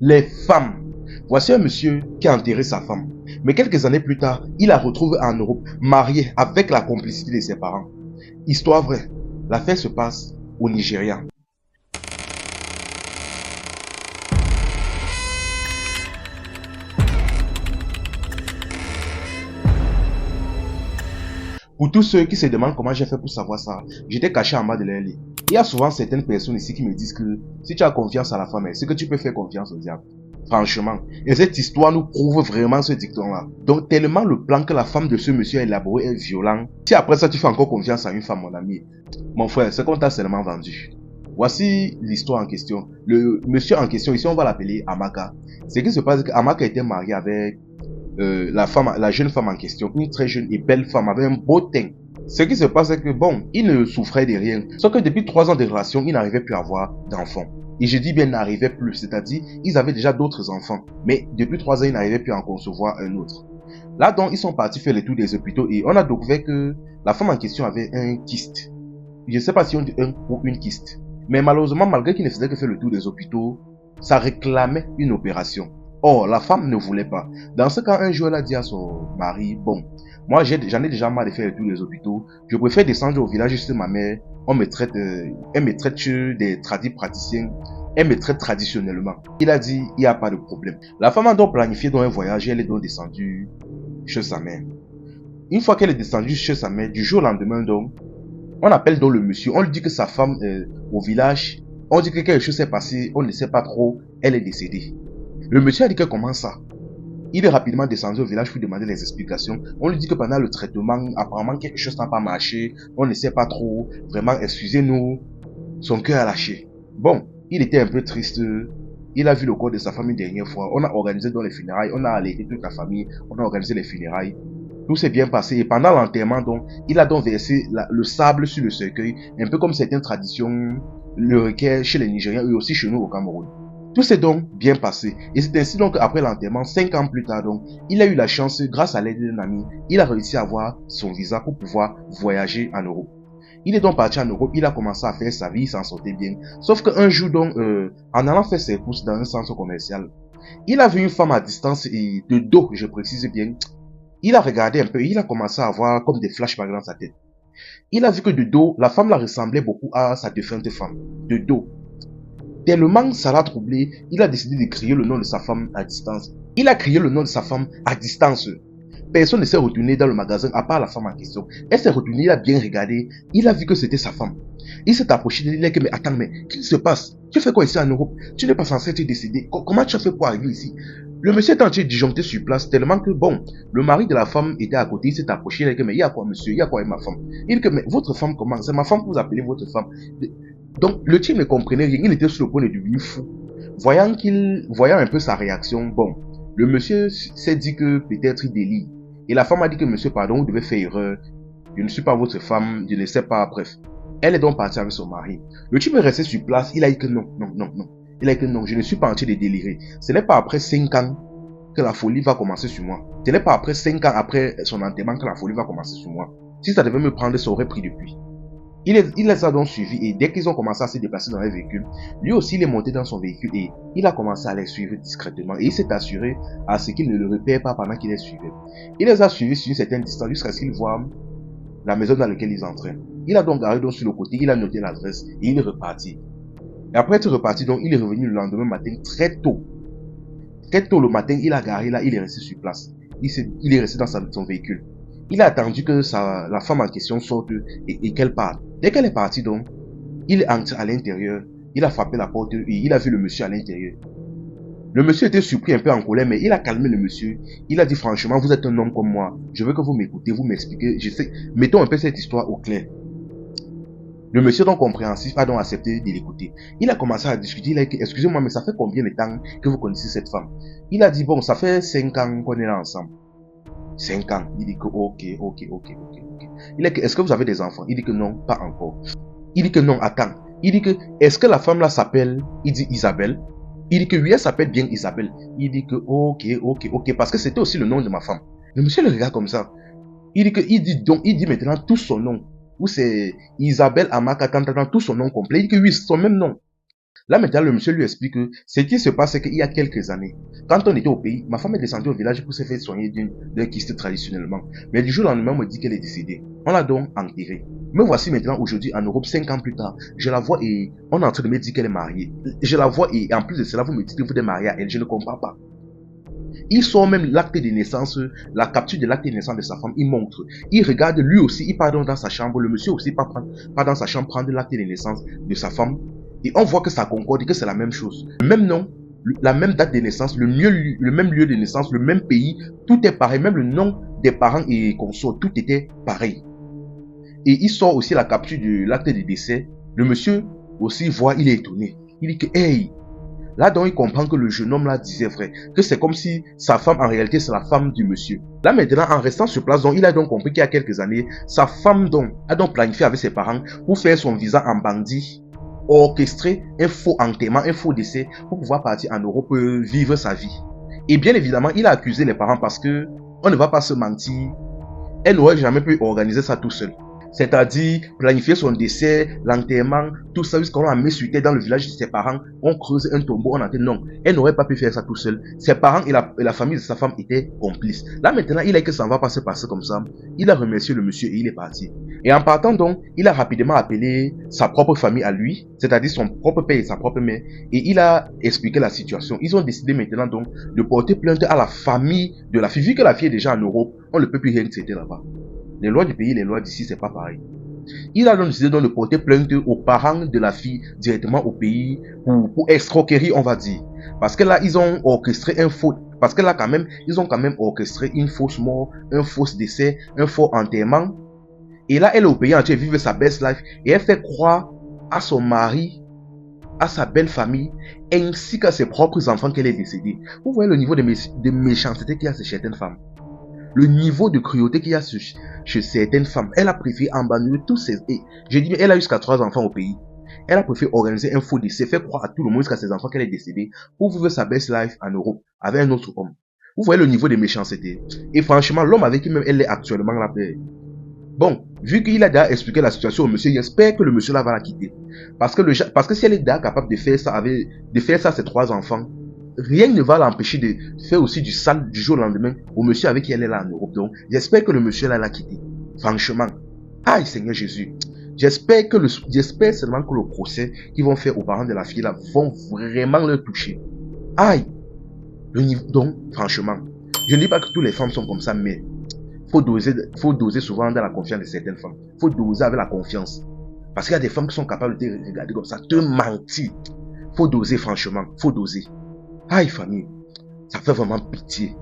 Les femmes. Voici un monsieur qui a enterré sa femme. Mais quelques années plus tard, il la retrouve en Europe, mariée avec la complicité de ses parents. Histoire vraie. L'affaire se passe au Nigeria. Pour tous ceux qui se demandent comment j'ai fait pour savoir ça, j'étais caché en bas de leur lit. Il y a souvent certaines personnes ici qui me disent que si tu as confiance à la femme, c'est que tu peux faire confiance au diable. Franchement. Et cette histoire nous prouve vraiment ce dicton-là. Donc tellement le plan que la femme de ce monsieur a élaboré est violent. Si après ça tu fais encore confiance à une femme, mon ami, mon frère, c'est qu'on t'a seulement vendu. Voici l'histoire en question. Le monsieur en question, ici on va l'appeler Amaka. Ce qui se passe, c'est qu'Amaka était mariée avec la jeune femme en question, une très jeune et belle femme avec un beau teint. Ce qui se passe, c'est que bon, il ne souffrait de rien. Sauf que depuis 3 ans de relation, il n'arrivait plus à avoir d'enfants. Et je dis bien n'arrivait plus, c'est-à-dire, ils avaient déjà d'autres enfants. Mais depuis 3 ans, ils n'arrivaient plus à en concevoir un autre. Là donc, ils sont partis faire le tour des hôpitaux et on a découvert que la femme en question avait un kyste. Je ne sais pas si on dit un ou une kyste. Mais malheureusement, malgré qu'il ne faisait que faire le tour des hôpitaux, ça réclamait une opération. Or, la femme ne voulait pas. Dans ce cas, un jour, elle a dit à son mari, bon, moi, j'en ai déjà marre de faire le tour des hôpitaux. Je préfère descendre au village chez ma mère. Elle me traite chez des praticiens. Elle me traite traditionnellement. Il a dit, il n'y a pas de problème. La femme a donc planifié dans un voyage et elle est donc descendue chez sa mère. Une fois qu'elle est descendue chez sa mère, du jour au lendemain donc, on appelle donc le monsieur. On lui dit que sa femme au village, on dit que quelque chose s'est passé, on ne sait pas trop, elle est décédée. Le monsieur a dit que comment ça? Il est rapidement descendu au village pour demander les explications. On lui dit que pendant le traitement, apparemment quelque chose n'a pas marché. On ne sait pas trop. Vraiment, excusez-nous. Son cœur a lâché. Bon, il était un peu triste. Il a vu le corps de sa famille une dernière fois. On a organisé dans les funérailles. On a alerté toute la famille. On a organisé les funérailles. Tout s'est bien passé. Et pendant l'enterrement, donc, il a donc versé le sable sur le cercueil. Un peu comme certaines traditions le requièrent chez les Nigériens et aussi chez nous au Cameroun. Tout s'est donc bien passé. Et c'est ainsi donc qu'après l'enterrement, 5 ans plus tard donc, il a eu la chance, grâce à l'aide d'un ami, il a réussi à avoir son visa pour pouvoir voyager en Europe. Il est donc parti en Europe, il a commencé à faire sa vie, il s'en sortait bien. Sauf qu'un jour donc, en allant faire ses courses dans un centre commercial, il a vu une femme à distance et de dos, je précise bien. Il a regardé un peu, il a commencé à avoir comme des flashbacks dans sa tête. Il a vu que de dos, la femme la ressemblait beaucoup à sa défunte femme. De dos. Tellement ça l'a troublé, il a décidé de crier le nom de sa femme à distance. Il a crié le nom de sa femme à distance. Personne ne s'est retourné dans le magasin à part la femme en question. Elle s'est retournée, il a bien regardé, il a vu que c'était sa femme. Il s'est approché de lui, il a dit, mais attends, mais qu'est-ce qui se passe? Tu fais quoi ici en Europe? Tu n'es pas censé te décider. Comment tu as fait pour arriver ici? Le monsieur est en train de disjoncter sur place tellement que bon, le mari de la femme était à côté, il s'est approché, il a dit, mais il y a quoi monsieur? Il y a quoi avec ma femme? Il dit, mais votre femme comment? C'est ma femme que vous appelez votre femme. Donc, le type ne comprenait rien, il était sur le point de devenir fou. Voyant un peu sa réaction, bon, le monsieur s'est dit que peut-être il délire. Et la femme a dit que monsieur, pardon, vous devez faire erreur. Je ne suis pas votre femme, je ne sais pas, bref. Elle est donc partie avec son mari. Le type est resté sur place, il a dit que non. Il a dit que non, je ne suis pas en train de délirer. Ce n'est pas après 5 ans que la folie va commencer sur moi. Ce n'est pas après 5 ans après son enterrement que la folie va commencer sur moi. Si ça devait me prendre, ça aurait pris depuis. Il les a donc suivis et dès qu'ils ont commencé à se déplacer dans les véhicules, lui aussi il est monté dans son véhicule et il a commencé à les suivre discrètement et il s'est assuré à ce qu'il ne le repère pas pendant qu'il les suivait. Il les a suivis sur une certaine distance jusqu'à ce qu'il voit la maison dans laquelle ils entraient. Il a donc garé donc sur le côté, il a noté l'adresse et il est reparti. Et après être reparti donc, il est revenu le lendemain matin très tôt. Très tôt le matin, il a garé là, il est resté sur place. Il est resté dans son véhicule. Il a attendu que la femme en question sorte et qu'elle parte. Dès qu'elle est partie donc, il entre à l'intérieur, il a frappé la porte et il a vu le monsieur à l'intérieur. Le monsieur était surpris, un peu en colère, mais il a calmé le monsieur. Il a dit franchement, vous êtes un homme comme moi. Je veux que vous m'écoutez, vous m'expliquez. Je sais, mettons un peu cette histoire au clair. Le monsieur donc compréhensif a donc accepté de l'écouter. Il a commencé à discuter, il a dit, excusez-moi, mais ça fait combien de temps que vous connaissez cette femme? Il a dit, bon, ça fait 5 ans qu'on est là ensemble. 5 ans. Il dit que ok. Il dit que est-ce que vous avez des enfants? Il dit que non, pas encore. Il dit que non, attends. Il dit que est-ce que la femme là s'appelle, il dit Isabelle? Il dit que oui, elle s'appelle bien Isabelle. Il dit que ok, parce que c'était aussi le nom de ma femme. Le monsieur le regarde comme ça. Il dit maintenant tout son nom. Ou c'est Isabelle Amaka, tout son nom complet. Il dit que oui, c'est son même nom. Là maintenant, le monsieur lui explique que ce qui se passe, c'est qu'il y a quelques années, quand on était au pays, ma femme est descendue au village pour se faire soigner d'un kyste traditionnellement. Mais du jour au lendemain, on me dit qu'elle est décédée. On l'a donc enterrée. Me voici maintenant aujourd'hui en Europe, 5 ans plus tard. Je la vois et on est en train de me dire qu'elle est mariée. Je la vois et en plus de cela, vous me dites que vous êtes marié à elle. Je ne comprends pas. Il sort même l'acte de naissance, la capture de l'acte de naissance de sa femme, il montre. Il regarde lui aussi, il part donc dans sa chambre, le monsieur aussi part dans sa chambre prendre l'acte de naissance de sa femme. Et on voit que ça concorde et que c'est la même chose. Le même nom, la même date de naissance, le même lieu de naissance, le même pays, tout est pareil. Même le nom des parents et consorts, tout était pareil. Et il sort aussi la capture de l'acte de décès. Le monsieur aussi voit, il est étonné. Il dit que, hey, là donc il comprend que le jeune homme là disait vrai, que c'est comme si sa femme en réalité c'est la femme du monsieur. Là maintenant en restant sur place, donc il a donc compris qu'il y a quelques années, sa femme donc a donc planifié avec ses parents pour faire son visa en bandit, orchestrer un faux enterrement, un faux décès pour pouvoir partir en Europe vivre sa vie. Et bien évidemment il a accusé les parents parce que on ne va pas se mentir, elle n'aurait jamais pu organiser ça tout seul. C'est-à-dire planifier son décès, l'enterrement, tout ça jusqu'à a mis sur terre dans le village de ses parents, on creuse un tombeau, on enterre. Non, elle n'aurait pas pu faire ça tout seul. Ses parents et la famille de sa femme étaient complices. Là maintenant, il est que ça ne va pas se passer comme ça. Il a remercié le monsieur et il est parti. Et en partant donc, il a rapidement appelé sa propre famille à lui, c'est-à-dire son propre père et sa propre mère, et il a expliqué la situation. Ils ont décidé maintenant donc de porter plainte à la famille de la fille. Vu que la fille est déjà en Europe, on ne peut plus rien traiter là-bas. Les lois du pays, les lois d'ici, c'est pas pareil. Il a donc décidé donc de porter plainte aux parents de la fille directement au pays pour escroquerie, on va dire. Parce que là, ils ont orchestré un faux, parce que là, quand même, ils ont quand même orchestré une fausse mort, un faux décès, un faux enterrement. Et là, elle est au pays entier, vive sa best life, et elle fait croire à son mari, à sa belle famille, ainsi qu'à ses propres enfants qu'elle est décédée. Vous voyez le niveau de méchanceté qu'il y a chez certaines femmes. Le niveau de cruauté qu'il y a chez certaines femmes. Elle a préféré abandonner tous ses... J'ai dit, mais elle a jusqu'à 3 enfants au pays. Elle a préféré organiser un faux décès, faire croire à tout le monde jusqu'à ses enfants qu'elle est décédée pour vivre sa best life en Europe avec un autre homme. Vous voyez le niveau de méchanceté. Et franchement, l'homme avec qui même elle est actuellement là. Bon, vu qu'il a déjà expliqué la situation au monsieur, j'espère que le monsieur là va la quitter. Parce que si elle est déjà capable de faire ça à ses 3 enfants, rien ne va l'empêcher de faire aussi du sale du jour au lendemain au monsieur avec qui elle est là en Europe. Donc, j'espère que le monsieur là l'a quitté. Franchement. Aïe, Seigneur Jésus. J'espère seulement que le procès qu'ils vont faire aux parents de la fille là vont vraiment le toucher. Aïe. Donc, franchement, je ne dis pas que toutes les femmes sont comme ça, mais faut doser souvent dans la confiance de certaines femmes. Faut doser avec la confiance. Parce qu'il y a des femmes qui sont capables de te regarder comme ça, te mentir. Faut doser, franchement. Faut doser. Aïe, famille. Ça fait vraiment pitié.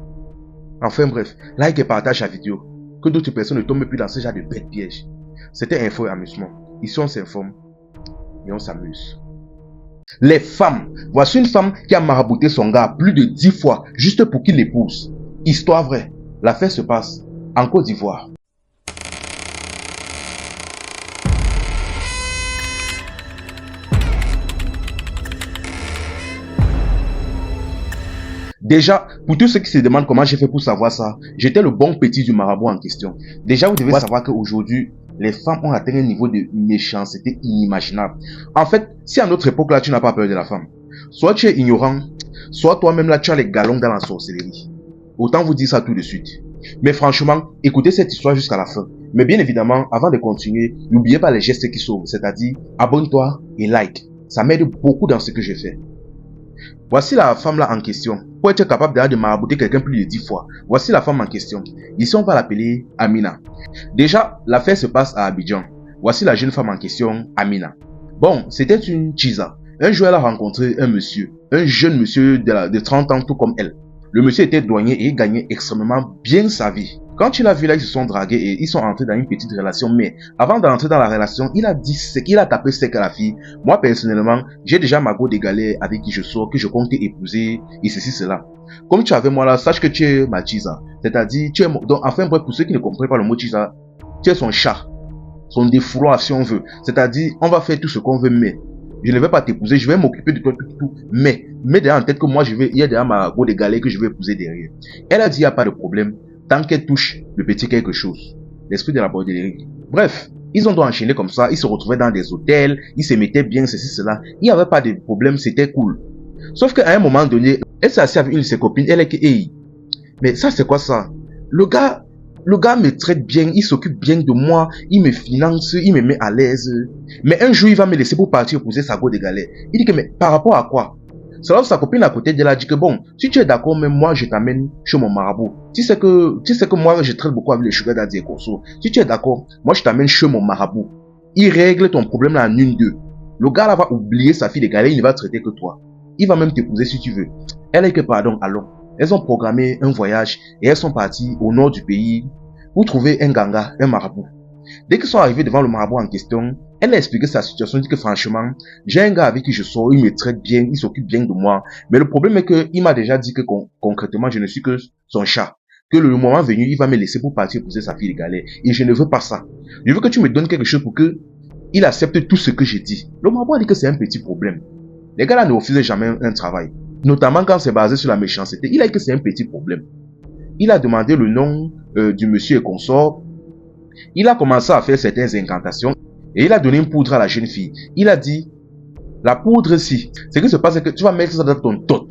Enfin bref, like et partage la vidéo. Que d'autres personnes ne tombent plus dans ce genre de bêtes pièges. C'était info et amusement. Ici on s'informe et on s'amuse. Les femmes. Voici une femme qui a marabouté son gars plus de 10 fois juste pour qu'il l'épouse. Histoire vraie. L'affaire se passe en Côte d'Ivoire. Déjà, pour tous ceux qui se demandent comment j'ai fait pour savoir ça, j'étais le bon petit du marabout en question. Déjà, vous devez savoir qu'aujourd'hui, les femmes ont atteint un niveau de méchanceté inimaginable. En fait, si à notre époque là, tu n'as pas peur de la femme, soit tu es ignorant, soit toi-même là, tu as les galons dans la sorcellerie. Autant vous dire ça tout de suite. Mais franchement, écoutez cette histoire jusqu'à la fin. Mais bien évidemment, avant de continuer, n'oubliez pas les gestes qui sauvent, c'est-à-dire abonne-toi et like. Ça m'aide beaucoup dans ce que je fais. Voici la femme là en question. Pour être capable de marabouter quelqu'un plus de 10 fois. Voici la femme en question. Ici on va l'appeler Amina. Déjà, l'affaire se passe à Abidjan. Voici la jeune femme en question, Amina. Bon, c'était une Chiza. Un jour elle a rencontré un monsieur. Un jeune monsieur de 30 ans tout comme elle. Le monsieur était douanier et gagnait extrêmement bien sa vie. Quand il a vu là, ils se sont dragués et ils sont entrés dans une petite relation. Mais avant d'entrer dans la relation, il a dit sec, il a tapé sec à la fille. Moi, personnellement, j'ai déjà ma go de galère avec qui je sors, que je compte épouser et ceci, cela. Comme tu es avec moi là, sache que tu es ma Chiza. C'est-à-dire, tu es donc, enfin, bref, pour ceux qui ne comprennent pas le mot Chiza, tu es son chat. Son défouloir, si on veut. C'est-à-dire, on va faire tout ce qu'on veut, mais je ne vais pas t'épouser, je vais m'occuper de toi tout. Mais derrière en tête que moi, il y a derrière ma go de galère que je vais épouser derrière. Elle a dit, il n'y a pas de problème. Tant qu'elle touche le petit quelque chose. L'esprit de la bordellerie. Bref, Ils ont donc enchaîné comme ça, ils se retrouvaient dans des hôtels, ils se mettaient bien, ceci, cela. Il n'y avait pas de problème, c'était cool. Sauf qu'à un moment donné, elle s'est assise avec une de ses copines, elle est que, hey, mais ça c'est quoi ça? Le gars me traite bien, il s'occupe bien de moi, il me finance, il me met à l'aise. Mais un jour, il va me laisser pour partir poser sa go de galère. Il dit que, mais par rapport à quoi? C'est là où sa copine à côté d'elle a dit que bon, si tu es d'accord, même moi je t'amène chez mon marabout. Tu sais que moi je traite beaucoup avec les sugar daddy et corso. Si tu es d'accord, moi je t'amène chez mon marabout. Il règle ton problème là en une, deux. Le gars là va oublier sa fille de galère, il ne va traiter que toi. Il va même t'épouser si tu veux. Elle est que pardon, allons. Elles ont programmé un voyage et elles sont parties au nord du pays pour trouver un ganga, un marabout. Dès qu'ils sont arrivés devant le marabout en question, elle a expliqué sa situation, dit que franchement, j'ai un gars avec qui je sors, il me traite bien, il s'occupe bien de moi. Mais le problème est qu'il m'a déjà dit que concrètement, je ne suis que son chat. Que le moment venu, il va me laisser pour partir épouser sa fille de galère. Et je ne veux pas ça. Je veux que tu me donnes quelque chose pour que il accepte tout ce que j'ai dit. Le marabout a dit que c'est un petit problème. Les gars là ne refusaient jamais un travail. Notamment quand c'est basé sur la méchanceté. Il a dit que c'est un petit problème. Il a demandé le nom du monsieur et consort. Il a commencé à faire certaines incantations et il a donné une poudre à la jeune fille. Il a dit, la poudre ci, ce qui se passe c'est que tu vas mettre ça dans ton tot.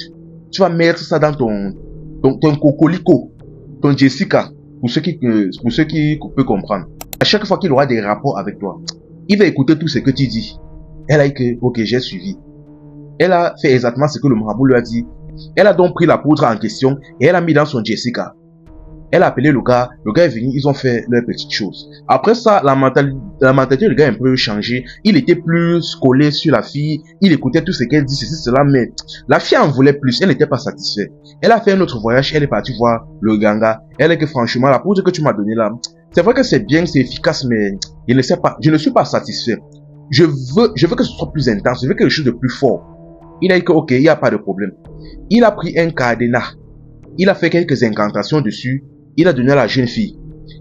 Tu vas mettre ça dans ton cocolico, ton Jessica, pour ceux qui peuvent comprendre. À chaque fois qu'il aura des rapports avec toi, il va écouter tout ce que tu dis. Elle a dit que, ok, j'ai suivi. Elle a fait exactement ce que le marabout lui a dit. Elle a donc pris la poudre en question et elle a mis dans son Jessica. Elle a appelé le gars est venu, ils ont fait leur petite chose. Après ça, la mentalité du gars a un peu changé. Il était plus collé sur la fille, il écoutait tout ce qu'elle dit, ceci, cela, mais la fille en voulait plus, elle n'était pas satisfaite. Elle a fait un autre voyage, elle est partie voir le ganga. Elle est que franchement, la poudre que tu m'as donnée là, c'est vrai que c'est bien, c'est efficace, mais je ne suis pas satisfait. Je veux que ce soit plus intense, je veux quelque chose de plus fort. Il a dit que ok, il n'y a pas de problème. Il a pris un cadenas. Il a fait quelques incantations dessus. Il a donné à la jeune fille.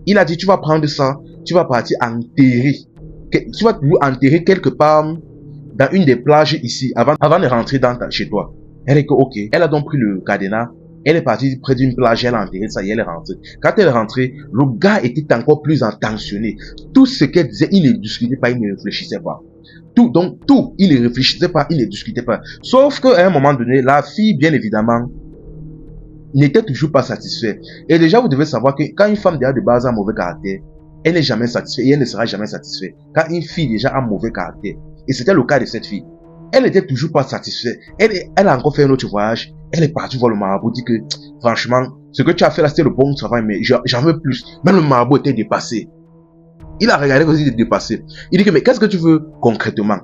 Il a dit, tu vas prendre ça, tu vas partir enterrer. Tu vas enterrer quelque part dans une des plages ici, avant de rentrer chez toi. Elle est que, ok. Elle a donc pris le cadenas. Elle est partie près d'une plage, elle a enterré ça et elle est rentrée. Quand elle est rentrée, le gars était encore plus intentionné. Tout ce qu'elle disait, il ne discutait pas, il ne réfléchissait pas. Tout, il ne réfléchissait pas, il ne discutait pas. Sauf qu'à un moment donné, la fille, bien évidemment, n'était toujours pas satisfaite. Et déjà, vous devez savoir que quand une femme déjà de base a un mauvais caractère, elle n'est jamais satisfaite et elle ne sera jamais satisfaite. Quand une fille déjà a un mauvais caractère, et c'était le cas de cette fille, elle n'était toujours pas satisfaite. Elle a encore fait un autre voyage. Elle est partie voir le marabout, dit que, franchement, ce que tu as fait là, c'était le bon travail, mais j'en veux plus. Même le marabout était dépassé. Il a regardé comme il était dépassé. Il dit que, mais qu'est-ce que tu veux concrètement?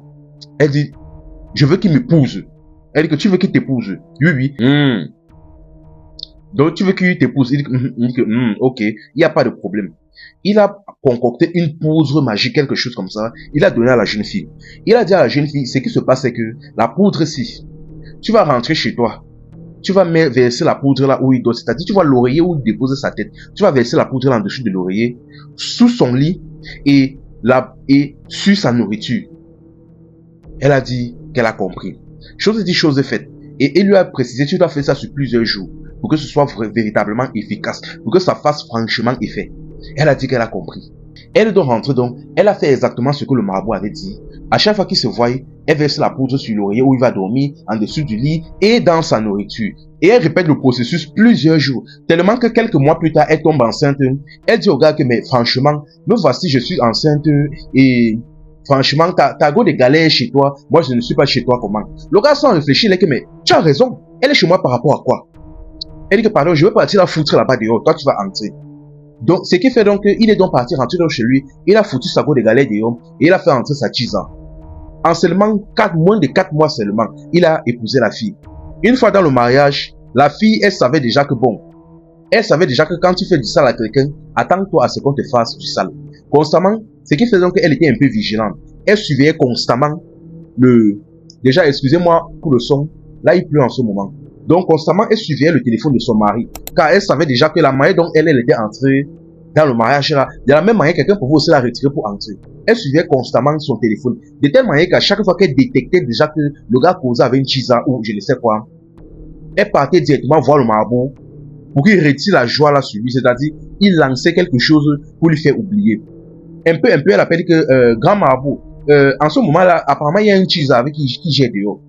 Elle dit, je veux qu'il m'épouse. Elle dit que tu veux qu'il t'épouse. Oui. Donc, tu veux qu'il t'épouse. Il dit que, ok, il n'y a pas de problème. Il a concocté une poudre magique, quelque chose comme ça. Il a donné à la jeune fille. Il a dit à la jeune fille, ce qui se passe, c'est que la poudre-ci, tu vas rentrer chez toi. Tu vas verser la poudre là où il doit. C'est-à-dire, tu vas l'oreiller où il dépose sa tête. Tu vas verser la poudre là en dessous de l'oreiller, sous son lit et sur sa nourriture. Elle a dit qu'elle a compris. Chose dit, chose faite. Et il lui a précisé, tu dois faire ça sur plusieurs jours pour que ce soit véritablement efficace, pour que ça fasse franchement effet. Elle a dit qu'elle a compris. Elle doit rentrer donc, elle a fait exactement ce que le marabout avait dit. À chaque fois qu'il se voit, elle verse la poudre sur l'oreiller où il va dormir, en dessous du lit et dans sa nourriture. Et elle répète le processus plusieurs jours, tellement que quelques mois plus tard, elle tombe enceinte. Elle dit au gars que, mais franchement, me voici, je suis enceinte et franchement, t'as go des galères chez toi, moi je ne suis pas chez toi, comment? Le gars sans réfléchir, il est que, mais tu as raison, elle est chez moi par rapport à quoi? Elle dit que, pardon, je veux partir la foutre là-bas dehors, toi tu vas entrer. Donc, ce qui fait donc qu'il est donc parti rentrer donc chez lui, il a foutu sa go des galères dehors et il a fait entrer sa tisa. En seulement moins de 4 mois seulement, il a épousé la fille. Une fois dans le mariage, la fille, elle savait déjà que quand tu fais du sale à quelqu'un, attends-toi à ce qu'on te fasse du sale. Constamment, ce qui fait donc qu'elle était un peu vigilante. Elle surveillait constamment déjà, excusez-moi pour le son, là il pleut en ce moment. Donc constamment, elle surveillait le téléphone de son mari. Car elle savait déjà que la manière dont elle était entrée dans le mariage là, de la même manière, quelqu'un pouvait aussi la retirer pour entrer. Elle surveillait constamment son téléphone. De telle manière qu'à chaque fois qu'elle détectait déjà que le gars causait avec une chisa ou je ne sais quoi, elle partait directement voir le marabout pour qu'il retire la joie là sur lui. C'est-à-dire, il lançait quelque chose pour lui faire oublier. un peu, elle appelle que grand marabout, en ce moment-là, apparemment, il y a un cheese avec qui j'ai dehors.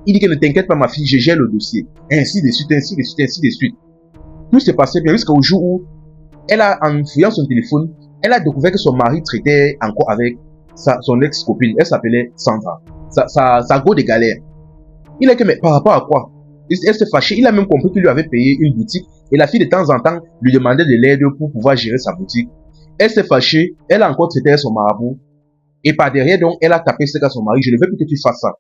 Il dit que ne t'inquiète pas, ma fille, je gère le dossier. Ainsi de suite, ainsi de suite, ainsi de suite. Tout s'est passé bien jusqu'au jour où elle a, en fouillant son téléphone, elle a découvert que son mari traitait encore avec son ex-copine. Elle s'appelait Sandra. Sa go de galère. Il a que, mais par rapport à quoi? Elle s'est fâchée. Il a même compris qu'il lui avait payé une boutique. Et la fille, de temps en temps, lui demandait de l'aide pour pouvoir gérer sa boutique. Elle s'est fâchée. Elle a encore traité son marabout. Et par derrière, donc, elle a tapé ce qu'à son mari. Je ne veux plus que tu fasses ça.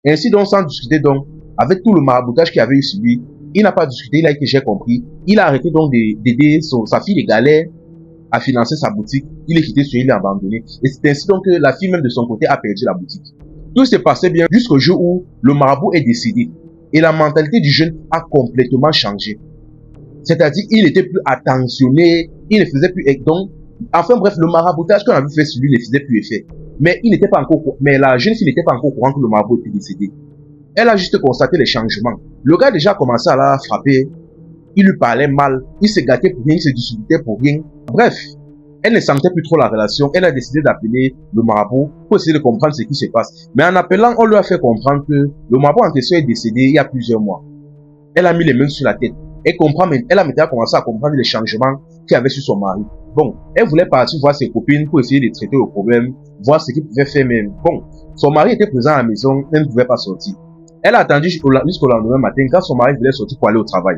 Et ainsi, donc, sans discuter, donc, avec tout le maraboutage qu'il avait eu sur lui, il n'a pas discuté. Il a été, j'ai compris. Il a arrêté donc d'aider sa fille de galère à financer sa boutique. Il est quitté sur il est abandonné. Et c'est ainsi donc que la fille même de son côté a perdu la boutique. Tout s'est passé bien jusqu'au jour où le marabout est décédé. Et la mentalité du jeune a complètement changé. C'est-à-dire, il n'était plus attentionné, il ne faisait plus... Donc, enfin bref, le maraboutage qu'on avait fait sur lui ne faisait plus effet. Mais il n'était pas encore... Mais la jeune fille n'était pas encore au courant que le marabout était décédé. Elle a juste constaté les changements. Le gars déjà a commencé à la frapper. Il lui parlait mal. Il se gâtait pour rien, il se disputait pour rien. Bref, elle ne sentait plus trop la relation. Elle a décidé d'appeler le marabout pour essayer de comprendre ce qui se passe. Mais en appelant, on lui a fait comprendre que le marabout en question est décédé il y a plusieurs mois. Elle a mis les mains sur la tête. Elle a maintenant commencé à comprendre les changements qu'il y avait sur son mari. Bon, elle voulait partir voir ses copines pour essayer de traiter le problème, voir ce qu'il pouvait faire même. Bon, son mari était présent à la maison, elle ne pouvait pas sortir. Elle a attendu jusqu'au lendemain matin quand son mari voulait sortir pour aller au travail.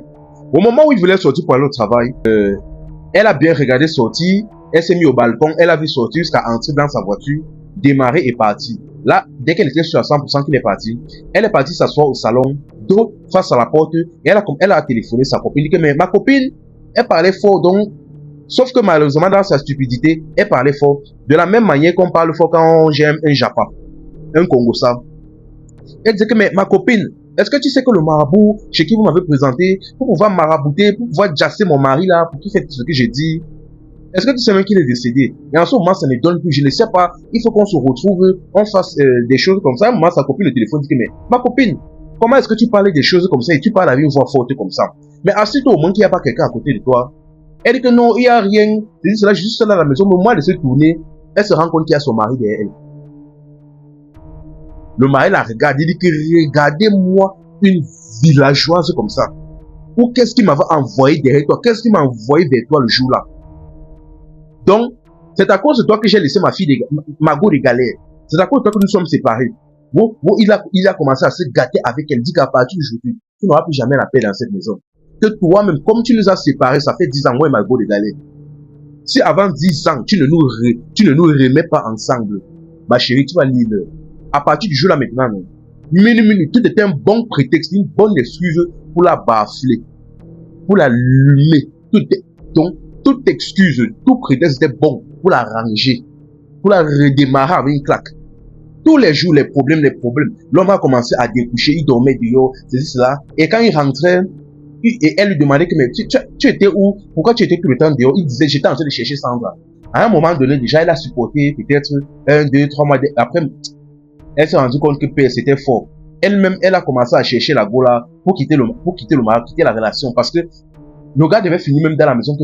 Au moment où il voulait sortir pour aller au travail, elle a bien regardé sortir, elle s'est mise au balcon, elle a vu sortir jusqu'à entrer dans sa voiture, démarrer et partir. Là, dès qu'elle était sûre à 100% qu'il est parti, elle est partie s'asseoir au salon, dos face à la porte, et elle a téléphoné sa copine. Elle dit que, mais ma copine, elle parlait fort, donc, sauf que malheureusement, dans sa stupidité, elle parlait fort. De la même manière qu'on parle fort quand j'aime un Japa, un Congossa. Elle disait que, mais ma copine, est-ce que tu sais que le marabout, chez qui vous m'avez présenté, pour pouvoir marabouter, pour pouvoir jasser mon mari là, pour qu'il fasse ce que j'ai dit, est-ce que tu sais même qu'il est décédé? Et en ce moment, ça ne donne plus. Je ne sais pas. Il faut qu'on se retrouve, on fasse des choses comme ça. À un moment, sa copine, le téléphone dit que, mais ma copine, comment est-ce que tu parles des choses comme ça et tu parles avec une voix forte comme ça? Mais assure-toi au moins qu'il n'y a pas quelqu'un à côté de toi. Elle dit que non, il n'y a rien. Elle dit cela juste seule à la maison. Mais moi, elle se tourner. Elle se rend compte qu'il y a son mari derrière elle. Le mari la regarde. Il dit que regardez-moi une villageoise comme ça. Ou qu'est-ce qui m'avait envoyé derrière toi? Qu'est-ce qui m'a envoyé vers toi le jour-là? Donc, c'est à cause de toi que j'ai laissé ma fille, ma go de galère. C'est à cause de toi que nous sommes séparés. Bon, il a commencé à se gâter avec elle. Dit qu'à partir d'aujourd'hui, tu n'auras plus jamais la paix dans cette maison. Que toi-même, comme tu nous as séparés, ça fait 10 ans, moi et ma go de galère. Si avant 10 ans, tu ne nous remets pas ensemble, ma chérie, tu vas lire. À partir du jour là maintenant, non. Minute, tout était un bon prétexte, une bonne excuse pour la bafler, pour la lumer. Donc, toute excuse, tout prétexte était bon pour la ranger, pour la redémarrer avec une claque. Tous les jours, les problèmes. L'homme a commencé à découcher, il dormait dehors, c'est cela. Et quand il rentrait, et elle lui demandait que, mais tu étais où? Pourquoi tu étais tout le temps dehors? Il disait, j'étais en train de chercher Sandra. À un moment donné, déjà, elle a supporté peut-être 1, 2, 3 mois. Après, elle s'est rendue compte que c'était fort. Elle-même, elle a commencé à chercher la go là pour quitter le mari, quitter la relation. Parce que le gars devait finir même dans la maison.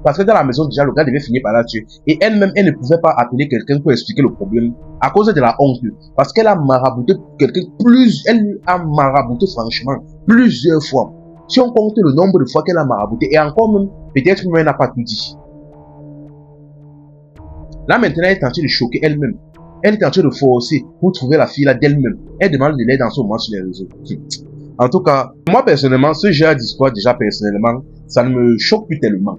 Parce que dans la maison, déjà, le gars devait finir par la tuer. Et elle-même, elle ne pouvait pas appeler quelqu'un pour expliquer le problème à cause de la honte. Parce qu'elle a marabouté quelqu'un elle a marabouté franchement plusieurs fois. Si on compte le nombre de fois qu'elle a marabouté, et encore même, peut-être même elle n'a pas tout dit. Là maintenant, elle est en train de choquer elle-même. Elle est en train de forcer pour trouver la fille là d'elle-même. Elle demande de l'aide en ce moment sur les réseaux. En tout cas, moi personnellement, ce genre d'histoire déjà personnellement, ça ne me choque plus tellement.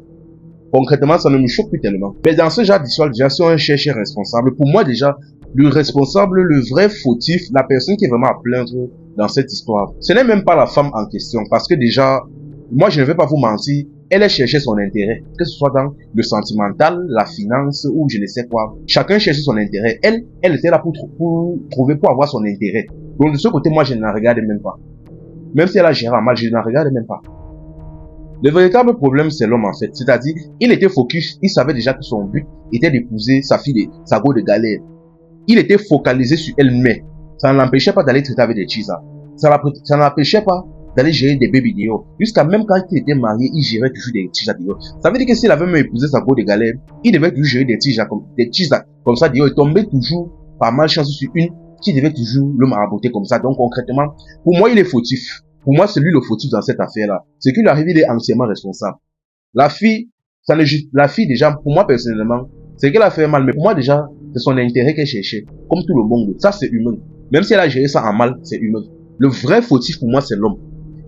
Concrètement, ça ne me choque plus tellement. Mais dans ce genre d'histoire, déjà, si on cherche un responsable, pour moi déjà, le responsable, le vrai fautif, la personne qui est vraiment à plaindre dans cette histoire, ce n'est même pas la femme en question. Parce que déjà, moi je ne vais pas vous mentir, elle a cherché son intérêt. Que ce soit dans le sentimental, la finance ou je ne sais quoi. Chacun cherchait son intérêt. Elle était là pour avoir son intérêt. Donc de ce côté, moi je ne la regarde même pas. Même si elle a géré en mal, je ne la regarde même pas. Le véritable problème, c'est l'homme en fait. C'est-à-dire, il était focus, il savait déjà que son but était d'épouser sa fille, sa go de galère. Il était focalisé sur elle, mais ça ne l'empêchait pas d'aller traiter avec des chisas. Ça ne l'empêchait pas d'aller gérer des bébés dehors. Jusqu'à même quand il était marié, il gérait toujours des tiges dehors. Ça veut dire que s'il avait même épousé sa go de galère, il devait toujours gérer des tiges comme ça dehors. Il tombait toujours par malchance sur une qui devait toujours le marabouter comme ça. Donc concrètement, pour moi, il est fautif. Pour moi, c'est lui le fautif dans cette affaire-là. Ce qui lui arrive, il est entièrement responsable. La fille, la fille déjà, pour moi personnellement, c'est qu'elle a fait mal. Mais pour moi déjà, c'est son intérêt qu'elle cherchait. Comme tout le monde. Ça, c'est humain. Même si elle a géré ça en mal, c'est humain. Le vrai fautif pour moi, c'est l'homme.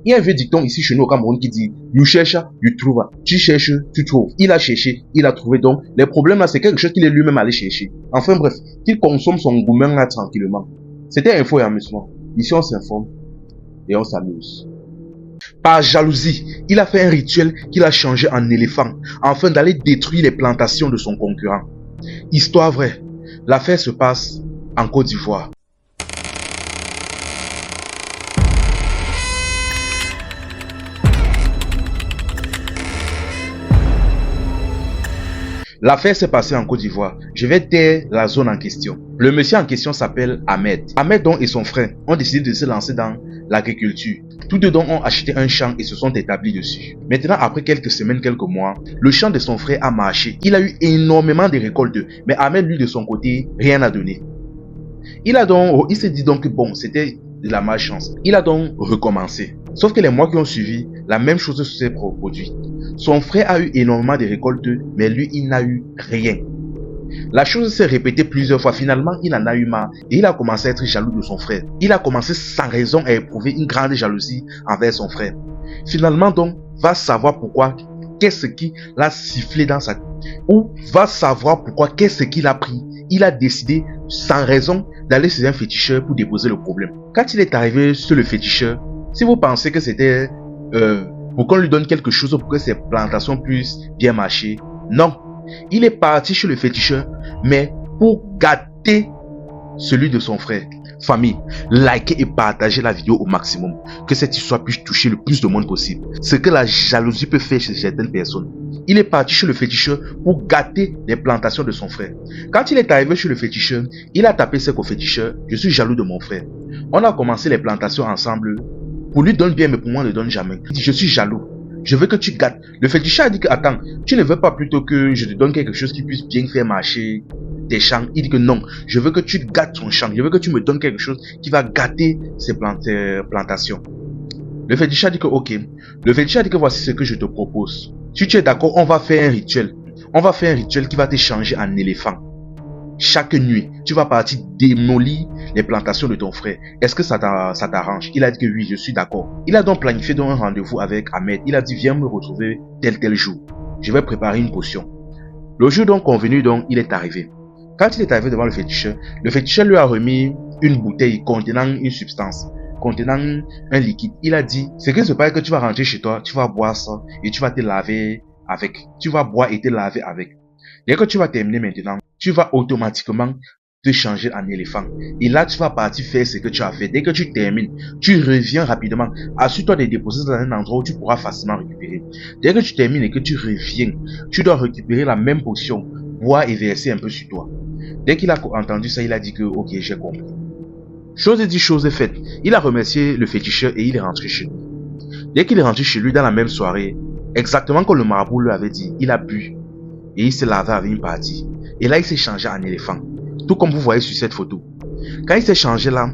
Il y a un vieux dicton ici chez nous au Cameroun qui dit « You cherch, you trouve ». Tu cherches, tu trouves. Il a cherché, il a trouvé. Donc, les problèmes là, c'est quelque chose qu'il est lui-même allé chercher. Enfin bref, qu'il consomme son gourmand là tranquillement. C'était info et amusement. Ici, on s'informe et on s'amuse. Par jalousie, il a fait un rituel qu'il a changé en éléphant afin d'aller détruire les plantations de son concurrent. Histoire vraie, l'affaire se passe en Côte d'Ivoire. L'affaire s'est passée en Côte d'Ivoire. Je vais taire la zone en question. Le monsieur en question s'appelle Ahmed. Ahmed donc et son frère ont décidé de se lancer dans l'agriculture. Tous deux donc ont acheté un champ et se sont établis dessus. Maintenant, après quelques semaines, quelques mois, le champ de son frère a marché. Il a eu énormément de récoltes, mais Ahmed, lui, de son côté, rien n'a donné. Il s'est dit donc que bon, c'était de la malchance. Il a donc recommencé. Sauf que les mois qui ont suivi, la même chose s'est produite. Son frère a eu énormément de récoltes, mais lui, il n'a eu rien. La chose s'est répétée plusieurs fois. Finalement, il en a eu marre et il a commencé à être jaloux de son frère. Il a commencé sans raison à éprouver une grande jalousie envers son frère. Finalement donc, va savoir pourquoi, qu'est-ce qui l'a sifflé dans sa... Ou va savoir pourquoi, qu'est-ce qu'il a pris. Il a décidé, sans raison, d'aller chez un féticheur pour déposer le problème. Quand il est arrivé sur le féticheur, si vous pensez que c'était pour qu'on lui donne quelque chose pour que ses plantations puissent bien marcher, non. Il est parti chez le féticheur, mais pour gâter celui de son frère. Famille, likez et partagez la vidéo au maximum. Que cette histoire puisse toucher le plus de monde possible. Ce que la jalousie peut faire chez certaines personnes. Il est parti chez le féticheur pour gâter les plantations de son frère. Quand il est arrivé chez le féticheur, il a tapé sec au féticheur. Je suis jaloux de mon frère. On a commencé les plantations ensemble. Pour lui donne bien, mais pour moi ne donne jamais. Il dit, je suis jaloux. Je veux que tu gâtes. Le féticheur a dit que, attends, tu ne veux pas plutôt que je te donne quelque chose qui puisse bien faire marcher tes champs? Il dit que non, je veux que tu gâtes ton champ. Je veux que tu me donnes quelque chose qui va gâter ces plantations. Le féticheur a dit que ok. Le féticheur a dit que voici ce que je te propose. Si tu es d'accord, on va faire un rituel. On va faire un rituel qui va te changer en éléphant. Chaque nuit, tu vas partir démolir les plantations de ton frère. Est-ce que ça t'arrange? Il a dit que oui, je suis d'accord. Il a donc planifié donc un rendez-vous avec Ahmed. Il a dit, viens me retrouver tel jour. Je vais préparer une potion. Le jour donc convenu, donc, il est arrivé. Quand il est arrivé devant le féticheur lui a remis une bouteille contenant une substance, contenant un liquide. Il a dit, ce qui se passe que tu vas rentrer chez toi, tu vas boire ça et tu vas te laver avec. Tu vas boire et te laver avec. Dès que tu vas terminer maintenant, tu vas automatiquement te changer en éléphant. Et là, tu vas partir faire ce que tu as fait. Dès que tu termines, tu reviens rapidement. Assure-toi de déposer dans un endroit où tu pourras facilement récupérer. Dès que tu termines et que tu reviens, tu dois récupérer la même potion, boire et verser un peu sur toi. Dès qu'il a entendu ça, il a dit que ok, j'ai compris. Chose est dit, chose est faite. Il a remercié le féticheur et il est rentré chez lui. Dès qu'il est rentré chez lui dans la même soirée, exactement comme le marabout lui avait dit, il a bu et il s'est lavé avec une partie. Et là, il s'est changé en éléphant. Tout comme vous voyez sur cette photo. Quand il s'est changé là,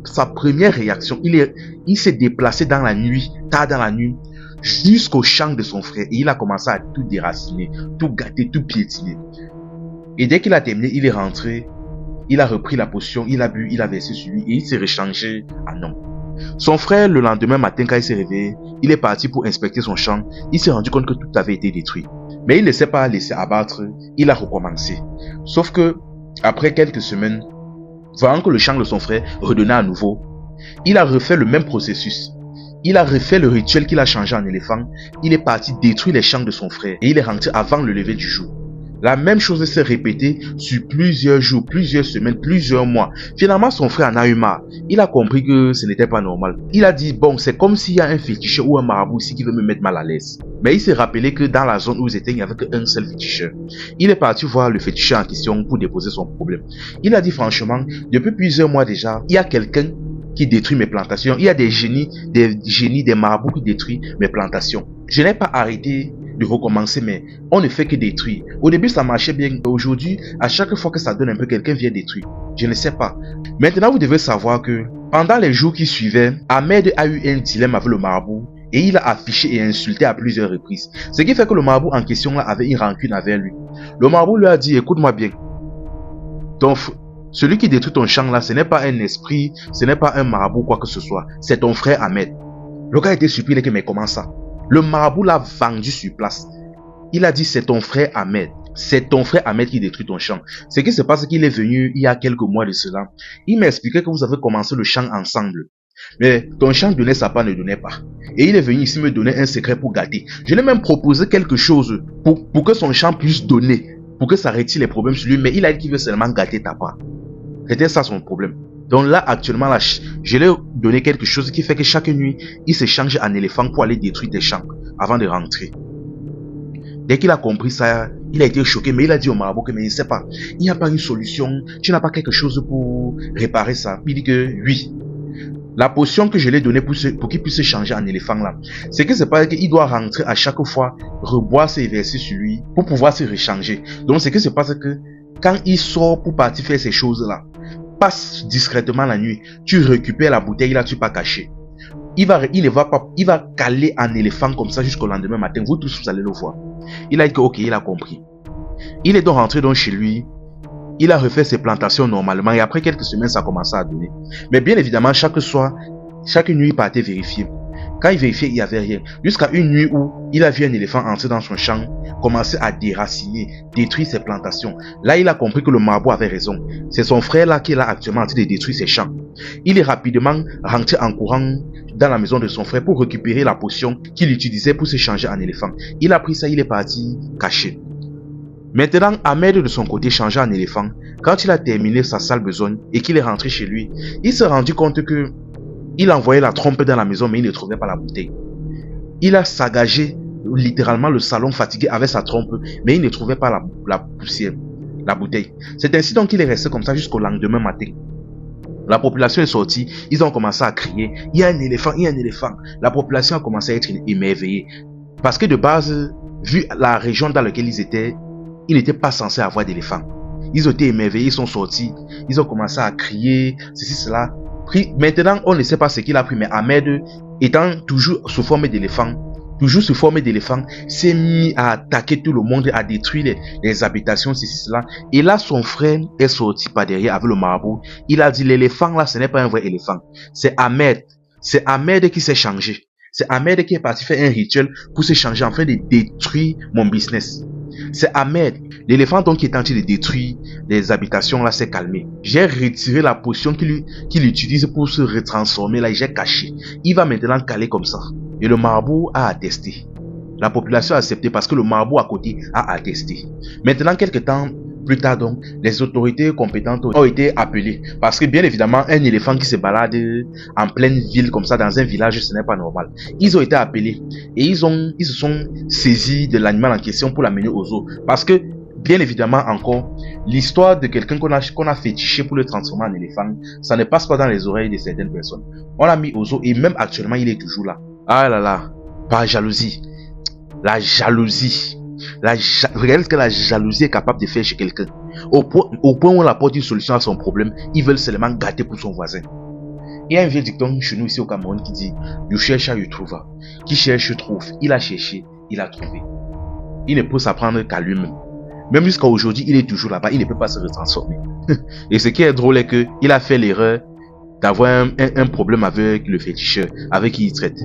sa première réaction, il s'est déplacé dans la nuit, tard dans la nuit, jusqu'au champ de son frère. Et il a commencé à tout déraciner, tout gâter, tout piétiner. Et dès qu'il a terminé, il est rentré, il a repris la potion, il a bu, il a versé sur lui et il s'est rechangé en homme. Son frère, le lendemain matin, quand il s'est réveillé, il est parti pour inspecter son champ. Il s'est rendu compte que tout avait été détruit. Mais il ne s'est pas laissé abattre, il a recommencé. Sauf que, après quelques semaines, voyant que le champ de son frère redonnait à nouveau, il a refait le même processus. Il a refait le rituel qu'il a changé en éléphant. Il est parti détruire les champs de son frère et il est rentré avant le lever du jour. La même chose s'est répétée sur plusieurs jours, plusieurs semaines, plusieurs mois. Finalement, son frère en a eu marre. Il a compris que ce n'était pas normal. Il a dit, bon, c'est comme s'il y a un féticheur ou un marabout ici qui veut me mettre mal à l'aise. Mais il s'est rappelé que dans la zone où ils étaient, il n'y avait qu'un seul féticheur. Il est parti voir le féticheur en question pour déposer son problème. Il a dit franchement, depuis plusieurs mois déjà, il y a quelqu'un qui détruit mes plantations. Il y a des génies, des marabouts qui détruisent mes plantations. Je n'ai pas arrêté de recommencer, mais on ne fait que détruire. Au début, ça marchait bien. Aujourd'hui, à chaque fois que ça donne un peu, quelqu'un vient détruire. Je ne sais pas. Maintenant, vous devez savoir que pendant les jours qui suivaient, Ahmed a eu un dilemme avec le marabout et il a affiché et insulté à plusieurs reprises. Ce qui fait que le marabout en question là avait une rancune avec lui. Le marabout lui a dit, écoute-moi bien. Donc, celui qui détruit ton champ là, ce n'est pas un esprit, ce n'est pas un marabout, quoi que ce soit. C'est ton frère Ahmed. Le gars était surpris, il a dit, mais comment ça? Le marabout l'a vendu sur place. Il a dit, c'est ton frère Ahmed. C'est ton frère Ahmed qui détruit ton champ. Ce qui se passe, c'est qu'il est venu il y a quelques mois de cela. Il m'a expliqué que vous avez commencé le champ ensemble. Mais ton champ donnait, sa part ne donnait pas. Et il est venu ici me donner un secret pour gâter. Je lui ai même proposé quelque chose pour que son champ puisse donner. Pour que ça retire les problèmes sur lui. Mais il a dit qu'il veut seulement gâter ta part. C'était ça son problème. Donc là, actuellement, là, je lui ai donné quelque chose qui fait que chaque nuit, il se change en éléphant pour aller détruire tes champs avant de rentrer. Dès qu'il a compris ça, il a été choqué, mais il a dit au marabout que, mais il ne sait pas, il n'y a pas une solution, tu n'as pas quelque chose pour réparer ça. Il dit que oui. La potion que je lui ai donnée pour qu'il puisse se changer en éléphant là, c'est que c'est pas qu'il doit rentrer à chaque fois, reboire ses versets sur lui pour pouvoir se rechanger. Donc c'est que c'est parce que quand il sort pour partir faire ces choses là, passe discrètement la nuit, tu récupères la bouteille là, tu pas caché. Il va caler en éléphant comme ça jusqu'au lendemain matin. Vous tous, vous allez le voir. Il a dit que ok, il a compris. Il est donc rentré donc chez lui. Il a refait ses plantations normalement et après quelques semaines, ça a commencé à donner. Mais bien évidemment, chaque soir, chaque nuit, il partait vérifier. Quand il vérifiait, il n'y avait rien. Jusqu'à une nuit où il a vu un éléphant entrer dans son champ, commencer à déraciner, détruire ses plantations. Là, il a compris que le marabout avait raison. C'est son frère là qui est là actuellement en train de détruire ses champs. Il est rapidement rentré en courant dans la maison de son frère pour récupérer la potion qu'il utilisait pour se changer en éléphant. Il a pris ça, il est parti caché. Maintenant, Ahmed de son côté changeait en éléphant. Quand il a terminé sa sale besogne et qu'il est rentré chez lui, il s'est rendu compte que il envoyait la trompe dans la maison mais il ne trouvait pas la bouteille. Il a sagagé littéralement le salon fatigué avec sa trompe mais il ne trouvait pas la poussière, la bouteille. C'est ainsi donc qu'il est resté comme ça jusqu'au lendemain matin. La population est sortie, ils ont commencé à crier, il y a un éléphant, il y a un éléphant. La population a commencé à être émerveillée. Parce que de base, vu la région dans laquelle ils étaient, ils n'étaient pas censés avoir d'éléphant. Ils ont été émerveillés, ils sont sortis, ils ont commencé à crier, ceci, cela. Maintenant, on ne sait pas ce qu'il a pris, mais Ahmed, étant toujours sous forme d'éléphant, s'est mis à attaquer tout le monde, à détruire les habitations, ceci, cela. Et là, son frère est sorti par derrière avec le marabout. Il a dit, l'éléphant là, ce n'est pas un vrai éléphant. C'est Ahmed. C'est Ahmed qui s'est changé. C'est Ahmed qui est parti faire un rituel pour se changer afin de détruire mon business. C'est Ahmed. L'éléphant donc qui est en train de détruire les habitations là s'est calmé. J'ai retiré la potion qu'il utilise pour se retransformer là et j'ai caché. Il va maintenant caler comme ça. Et le marabout a attesté. La population a accepté parce que le marabout à côté a attesté. Maintenant, quelques temps plus tard donc, les autorités compétentes ont été appelées. Parce que bien évidemment, un éléphant qui se balade en pleine ville comme ça, dans un village, ce n'est pas normal. Ils ont été appelés et ils se sont saisis de l'animal en question pour l'amener au zoo. Parce que, bien évidemment encore, l'histoire de quelqu'un qu'on a fétiché pour le transformer en éléphant, ça ne passe pas dans les oreilles de certaines personnes. On l'a mis au zoo et même actuellement, il est toujours là. Ah là là, par jalousie. La jalousie. Regardez ce que la jalousie est capable de faire chez quelqu'un. Au point où on apporte une solution à son problème, ils veulent seulement gâter pour son voisin. Il y a un vieux dicton chez nous ici au Cameroun qui dit « You cherche, you trouve ». Qui cherche, trouve. Il a cherché, il a trouvé. Il ne peut s'apprendre qu'à lui-même. Même jusqu'à aujourd'hui, il est toujours là-bas, il ne peut pas se retransformer. Et ce qui est drôle est qu'il a fait l'erreur d'avoir un problème avec le féticheur, avec qui il traite.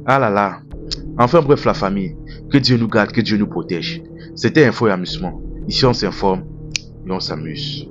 Ah là là. Enfin bref la famille, que Dieu nous garde, que Dieu nous protège. C'était Info et Amusement. Ici on s'informe et on s'amuse.